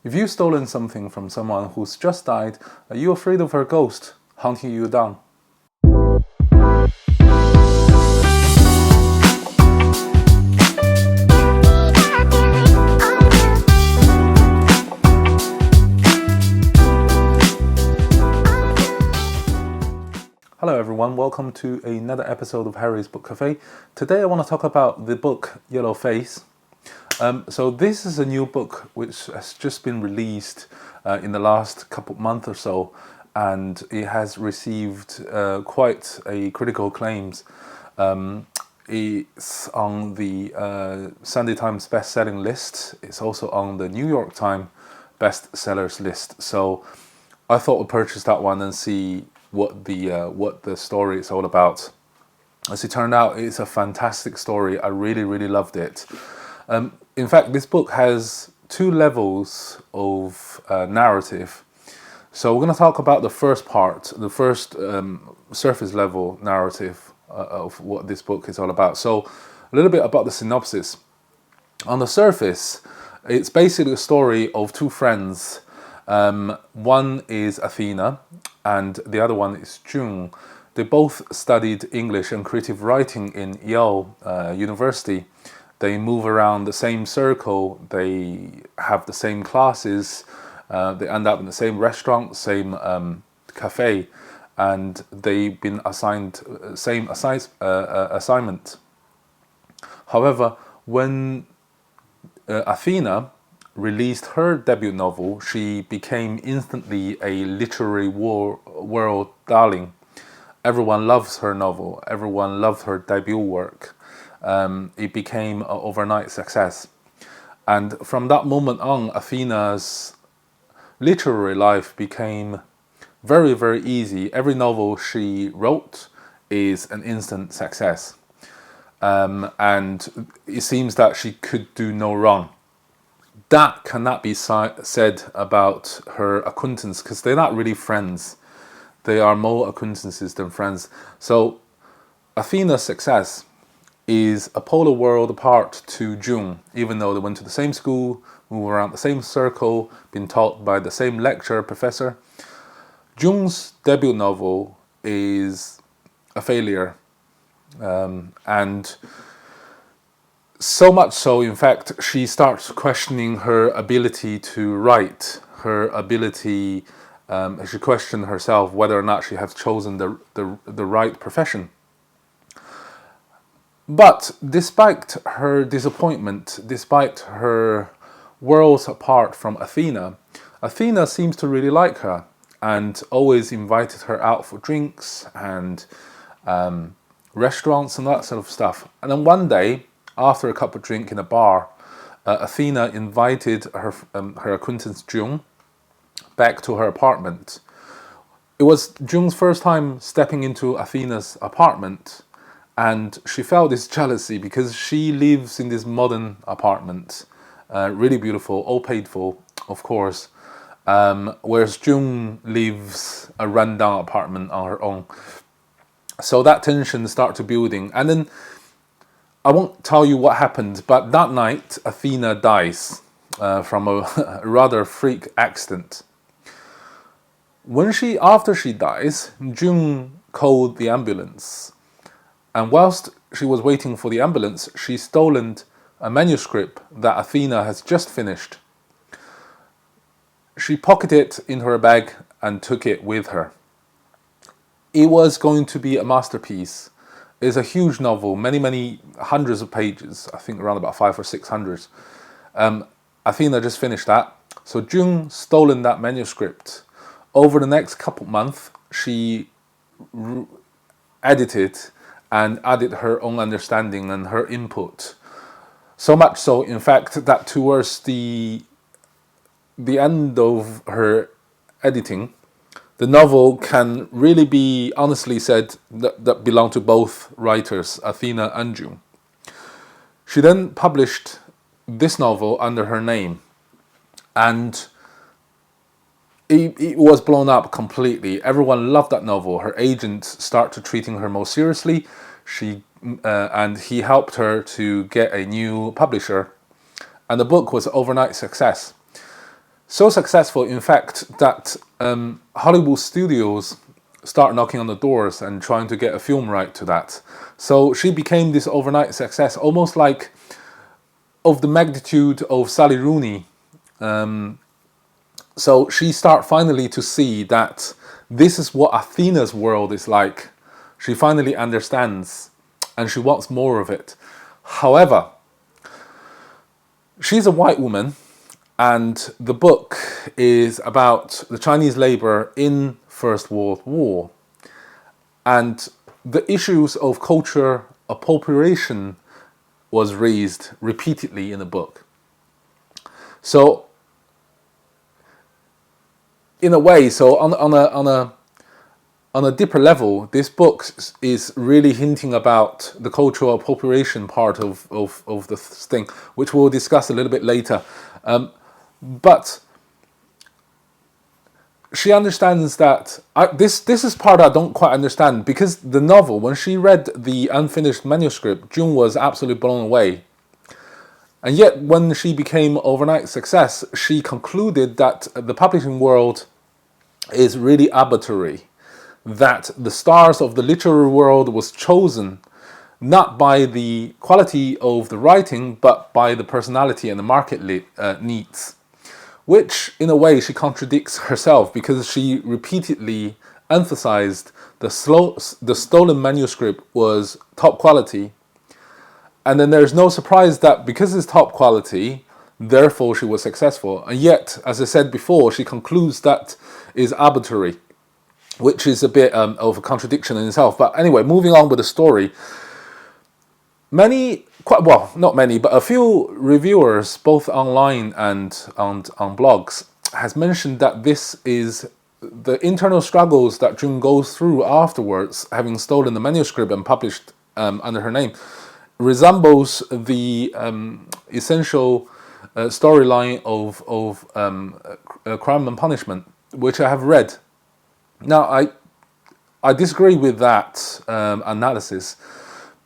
If you've stolen something from someone who's just died, are you afraid of her ghost hunting you down? Hello everyone, welcome to another episode of Harry's Book Cafe. Today I want to talk about the book Yellowface. So this is a new book which has just been released in the last couple months or so, and it has received quite a critical acclaims. It's on the Sunday Times best-selling list. It's also on the New York Times bestsellers list. So I thought I'd purchase that one and see what the story is all about. As it turned out, it's a fantastic story. I really loved it. In fact, this book has two levels of narrative. So we're going to talk about the first part, the first surface level narrative of what this book is all about. So a little bit about the synopsis. On the surface, it's basically a story of two friends. One is Athena and the other one is Jung. They both studied English and creative writing in Yale University. They move around the same circle, they have the same classes, they end up in the same restaurant, same cafe, and they've been assigned same assignment. However, when Athena released her debut novel, she became instantly a literary world darling. Everyone loves her novel, everyone loved her debut work. It became an overnight success. And from that moment on, Athena's literary life became very easy. Every novel she wrote is an instant success. And it seems that she could do no wrong. That cannot be said about her acquaintance, because they're not really friends. They are more acquaintances than friends. So Athena's success is a polar world apart to Jung, even though they went to the same school, move around the same circle, been taught by the same lecturer, professor. Jung's debut novel is a failure, and so much so, in fact, she starts questioning her ability to write, her ability, she questioned herself whether or not she has chosen the right profession. But despite her disappointment, despite her worlds apart from Athena, Athena seems to really like her and always invited her out for drinks and restaurants and that sort of stuff. And then one day, after a cup of drink in a bar, Athena invited her acquaintance Jung back to her apartment. It was Jung's first time stepping into Athena's apartment, and she felt this jealousy because she lives in this modern apartment, really beautiful, all paid for, of course, whereas Jung lives a rundown apartment on her own. So that tension started building, and then I won't tell you what happened, but that night Athena dies from a rather freak accident. After she dies, Jung called the ambulance, and whilst she was waiting for the ambulance, she stolen a manuscript that Athena has just finished. She pocketed it in her bag and took it with her. It was going to be a masterpiece. It's a huge novel, many hundreds of pages, I think around about 500 or 600. Athena just finished that. So Jung stolen that manuscript. Over the next couple months, she edited and added her own understanding and her input. So much so, in fact, that towards the end of her editing, the novel can really be honestly said that belong to both writers, Athena and Jung. She then published this novel under her name, and it was blown up completely. Everyone loved that novel. Her agent started treating her more seriously. And he helped her to get a new publisher, and the book was an overnight success. So successful, in fact, that Hollywood studios start knocking on the doors and trying to get a film right to that. So she became this overnight success, almost like of the magnitude of Sally Rooney. So she start finally to see that this is what Athena's world is like. She finally understands, and she wants more of it. However, she's a white woman, and the book is about the Chinese labor in First World War. And the issues of culture appropriation was raised repeatedly in the book. So, in a way, so on a deeper level, this book is really hinting about the cultural appropriation part of the thing, which we'll discuss a little bit later. But she understands that this is part I don't quite understand, because the novel, when she read the unfinished manuscript, June was absolutely blown away. And yet, when she became overnight success, she concluded that the publishing world is really arbitrary, that the stars of the literary world was chosen not by the quality of the writing, but by the personality and the market needs. Which, in a way, she contradicts herself, because she repeatedly emphasized the stolen manuscript was top quality. And then there's no surprise that because it's top quality, therefore she was successful. And yet, as I said before, she concludes that is arbitrary, which is a bit of a contradiction in itself. But anyway, moving on with the story. Not many, but a few reviewers, both online and on blogs, has mentioned that this is the internal struggles that June goes through afterwards, having stolen the manuscript and published under her name, resembles the essential storyline of Crime and Punishment, which I have read. Now, I disagree with that analysis,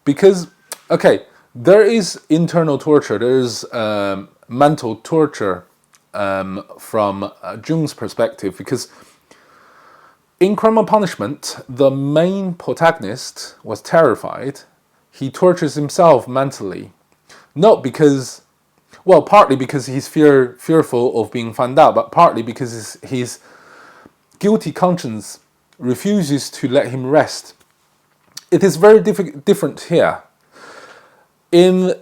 because, okay, there is internal torture, there is mental torture from June's perspective, because in Crime and Punishment, the main protagonist was terrified. He tortures himself mentally, not because, well, partly because he's fearful of being found out, but partly because his guilty conscience refuses to let him rest. It is very different here. In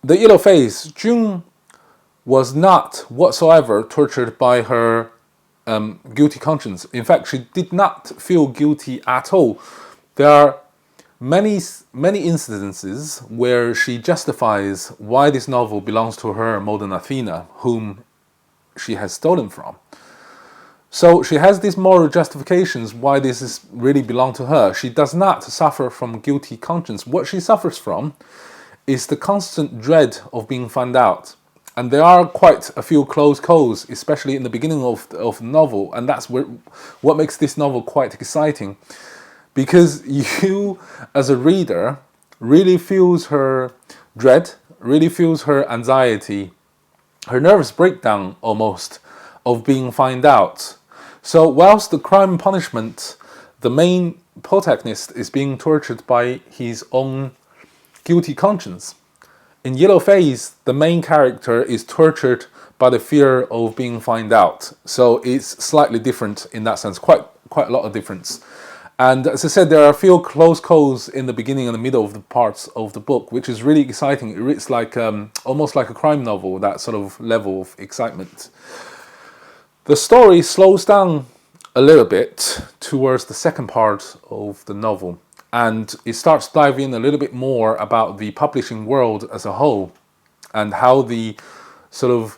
the Yellowface, June was not whatsoever tortured by her guilty conscience. In fact, she did not feel guilty at all. There are many incidences where she justifies why this novel belongs to her more than Athena, whom she has stolen from. So she has these moral justifications why this is really belong to her. She does not suffer from guilty conscience. What she suffers from is the constant dread of being found out. And there are quite a few close calls, especially in the beginning of the novel, and that's what makes this novel quite exciting. Because you, as a reader, really feels her dread, really feels her anxiety, her nervous breakdown almost, of being found out. So whilst the Crime and Punishment, the main protagonist is being tortured by his own guilty conscience, in Yellowface, the main character is tortured by the fear of being found out. So it's slightly different in that sense, quite a lot of difference. And as I said, there are a few close calls in the beginning and the middle of the parts of the book, which is really exciting. It's like almost like a crime novel, that sort of level of excitement. The story slows down a little bit towards the second part of the novel, and it starts diving a little bit more about the publishing world as a whole, and how the sort of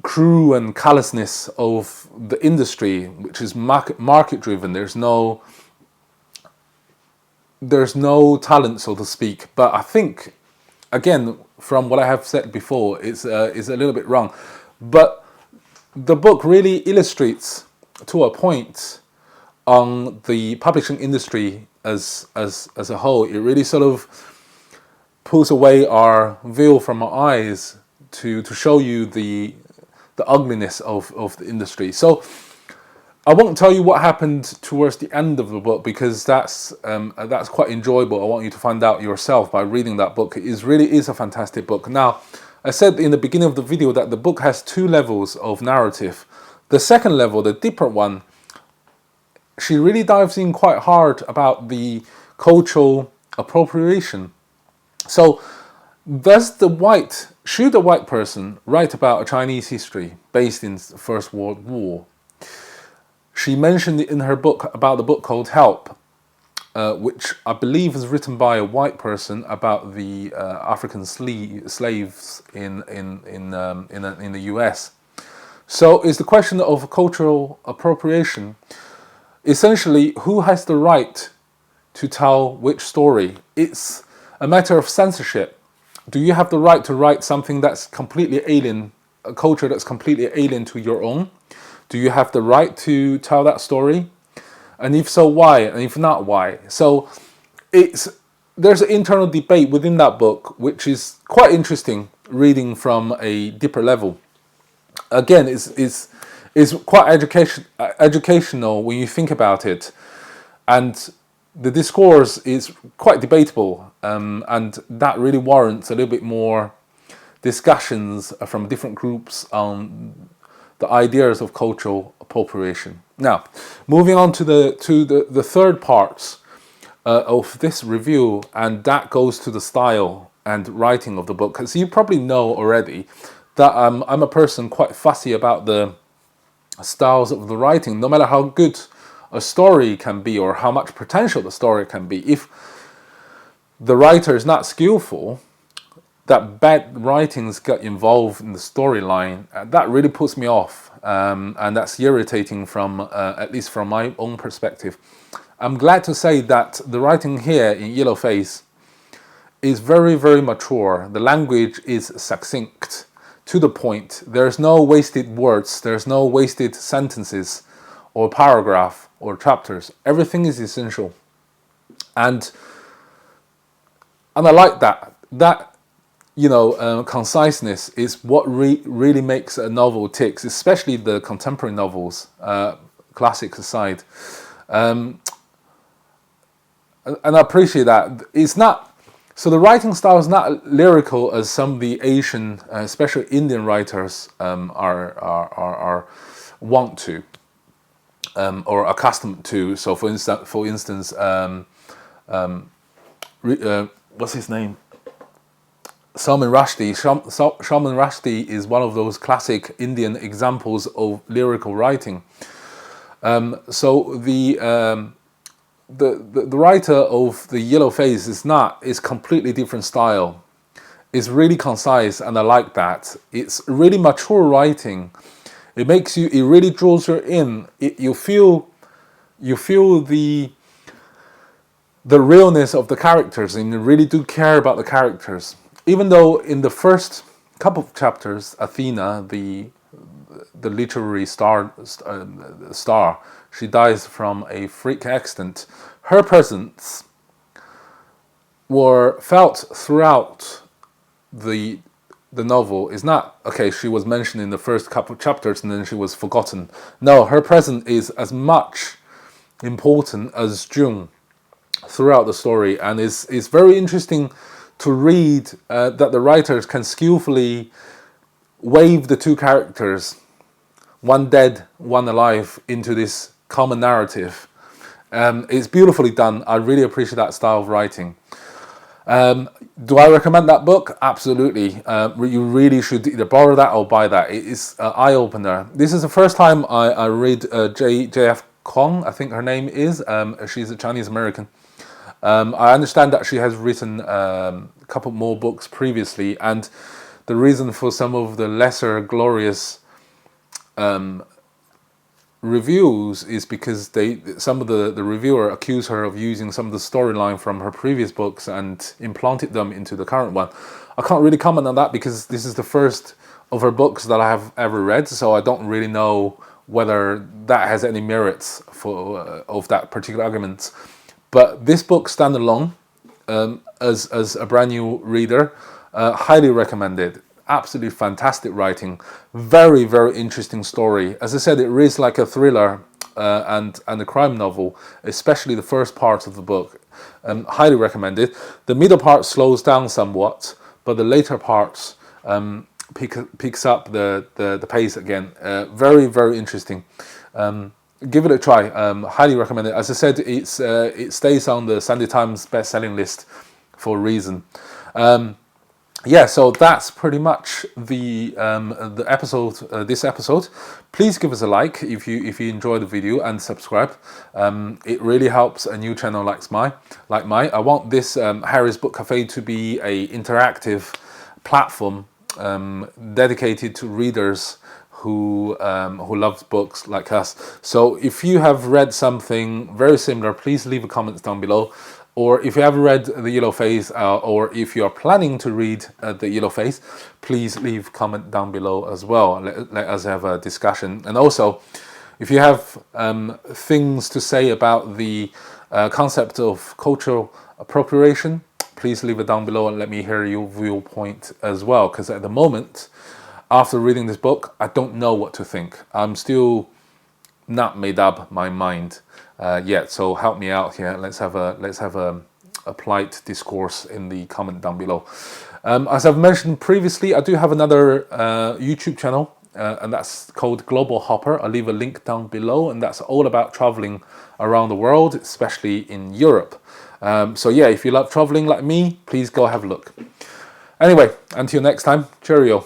cruel and callousness of the industry, which is market driven. There's no talent, so to speak. But I think, again, from what I have said before, is a little bit wrong. But the book really illustrates, to a point, on the publishing industry as a whole. It really sort of pulls away our veil from our eyes to show you the the ugliness of the industry. So I won't tell you what happened towards the end of the book, because that's quite enjoyable. I want you to find out yourself by reading that book. It really is a fantastic book. Now, I said in the beginning of the video that the book has 2 levels of narrative. The second level, the deeper one, she really dives in quite hard about the cultural appropriation. So, should a white person write about a Chinese history based in the First World War? She mentioned in her book about the book called Help, which I believe is written by a white person about the African slaves in the US. So it's the question of cultural appropriation. Essentially, who has the right to tell which story? It's a matter of censorship. Do you have the right to write something that's completely alien, a culture that's completely alien to your own? Do you have the right to tell that story? And if so, why? And if not, why? So there's an internal debate within that book, which is quite interesting, reading from a deeper level. Again, it's quite educational when you think about it. And the discourse is quite debatable, and that really warrants a little bit more discussions from different groups on the ideas of cultural appropriation. Now, moving on to the third part of this review, and that goes to the style and writing of the book. As you probably know already, that I'm a person quite fussy about the styles of the writing. No matter how good a story can be or how much potential the story can be, if the writer is not skillful, that bad writings get involved in the storyline, that really puts me off, and that's irritating from at least from my own perspective. I'm glad to say that the writing here in Yellowface is very, very mature. The language is succinct, to the point. There's no wasted words, there's no wasted sentences or paragraph or chapters. Everything is essential, and I like that. Conciseness is what really makes a novel tick, especially the contemporary novels, classics aside. And I appreciate that. It's not, so the writing style is not lyrical as some of the Asian, especially Indian writers are want to, or accustomed to. So for instance, what's his name? Salman Rushdie. Salman Rushdie is one of those classic Indian examples of lyrical writing. So the writer of the Yellowface is completely different style. It's really concise, and I like that. It's really mature writing. It really draws you in. You feel the realness of the characters, and you really do care about the characters. Even though in the first couple of chapters, Athena, the literary star, she dies from a freak accident. Her presence were felt throughout the novel. Is not okay. She was mentioned in the first couple of chapters and then she was forgotten. No, her presence is as much important as June throughout the story, and it's very interesting to read that the writers can skillfully wave the two characters, one dead, one alive, into this common narrative. It's beautifully done. I really appreciate that style of writing. Do I recommend that book? Absolutely. You really should either borrow that or buy that. It is an eye-opener. This is the first time I read J.F. Huang, I think her name is. She's a Chinese American. I understand that she has written a couple more books previously, and the reason for some of the lesser glorious reviews is because some of the reviewer accused her of using some of the storyline from her previous books and implanted them into the current one. I can't really comment on that because this is the first of her books that I have ever read, so I don't really know whether that has any merits of that particular argument. But this book standalone, as a brand new reader, highly recommended. absolutely fantastic writing, very, very interesting story. As I said, it reads like a thriller and a crime novel, especially the first part of the book. Highly recommended. The middle part slows down somewhat, but the later parts picks up the pace again. Very, very interesting. Give it a try. Highly recommend it. As I said, it stays on the Sunday Times best-selling list for a reason. Yeah, so that's pretty much the episode. This episode. Please give us a like if you enjoy the video, and subscribe. It really helps a new channel like mine. I want this Harry's Book Cafe to be a interactive platform dedicated to readers who loves books like us. So if you have read something very similar, please leave a comment down below. Or if you have read the Yellowface, or if you are planning to read the Yellowface, please leave a comment down below as well. Let us have a discussion. And also, if you have things to say about the concept of cultural appropriation, please leave it down below and let me hear your viewpoint as well. Because at the moment, after reading this book, I don't know what to think. I'm still not made up my mind yet, so help me out here. Let's have a polite discourse in the comment down below. As I've mentioned previously, I do have another YouTube channel, and that's called Global Hopper. I'll leave a link down below, and that's all about traveling around the world, especially in Europe. So yeah, if you love traveling like me, please go have a look. Anyway, until next time, cheerio.